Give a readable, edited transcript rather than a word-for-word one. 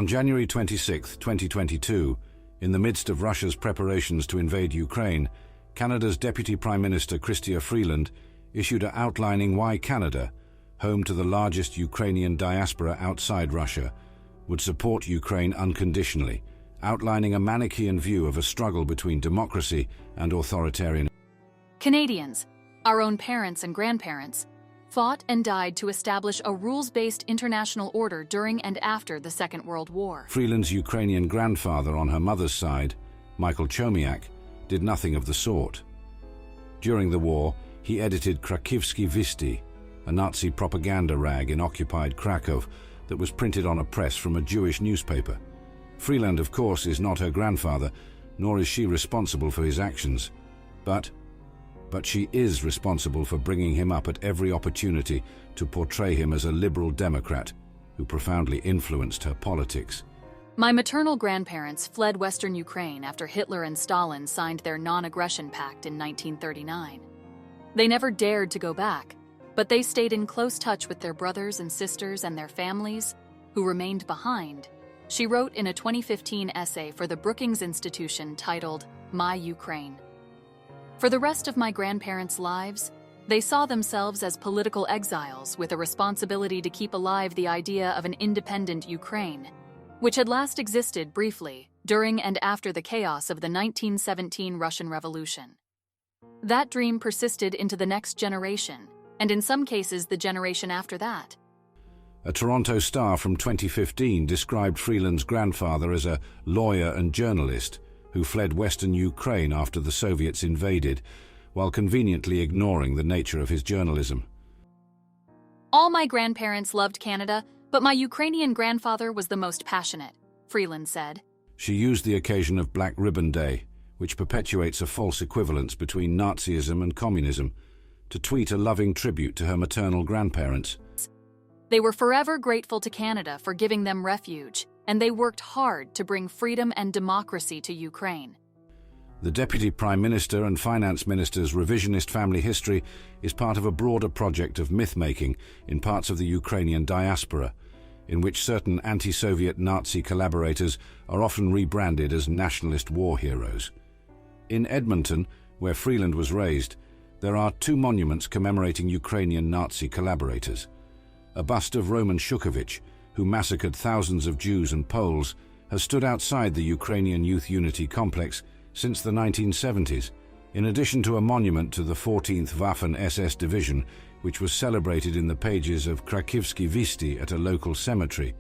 On January 26, 2022, in the midst of Russia's preparations to invade Ukraine, Canada's Deputy Prime Minister Freeland issued an outlining why Canada, home to the largest Ukrainian diaspora outside Russia, would support Ukraine unconditionally, outlining a Manichaean view of a struggle between democracy and authoritarianism. Canadians, our own parents and grandparents, fought and died to establish a rules-based international order during and after the Second World War. Freeland's Ukrainian grandfather on her mother's side, Michael Chomiak, did nothing of the sort. During the war, he edited Krakivsky Visti, a Nazi propaganda rag in occupied Krakow that was printed on a press from a Jewish newspaper. Freeland, of course, is not her grandfather, nor is she responsible for his actions. But she is responsible for bringing him up at every opportunity to portray him as a liberal Democrat who profoundly influenced her politics. My maternal grandparents fled Western Ukraine after Hitler and Stalin signed their non-aggression pact in 1939. They never dared to go back, but they stayed in close touch with their brothers and sisters and their families, who remained behind, she wrote in a 2015 essay for the Brookings Institution titled, My Ukraine. For the rest of my grandparents' lives, they saw themselves as political exiles with a responsibility to keep alive the idea of an independent Ukraine, which had last existed briefly during and after the chaos of the 1917 Russian Revolution. That dream persisted into the next generation, and in some cases the generation after that. A Toronto Star from 2015 described Freeland's grandfather as a lawyer and journalist who fled Western Ukraine after the Soviets invaded, while conveniently ignoring the nature of his journalism. All my grandparents loved Canada, but my Ukrainian grandfather was the most passionate, Freeland said. She used the occasion of Black Ribbon Day, which perpetuates a false equivalence between Nazism and communism, to tweet a loving tribute to her maternal grandparents. They were forever grateful to Canada for giving them refuge, and they worked hard to bring freedom and democracy to Ukraine. The Deputy Prime Minister and Finance Minister's revisionist family history is part of a broader project of myth-making in parts of the Ukrainian diaspora, in which certain anti-Soviet Nazi collaborators are often rebranded as nationalist war heroes. In Edmonton, where Freeland was raised, there are two monuments commemorating Ukrainian Nazi collaborators. A bust of Roman Shukovich, who massacred thousands of Jews and Poles, has stood outside the Ukrainian Youth Unity Complex since the 1970s, in addition to a monument to the 14th Waffen-SS Division, which was celebrated in the pages of Krakivsky Visti at a local cemetery.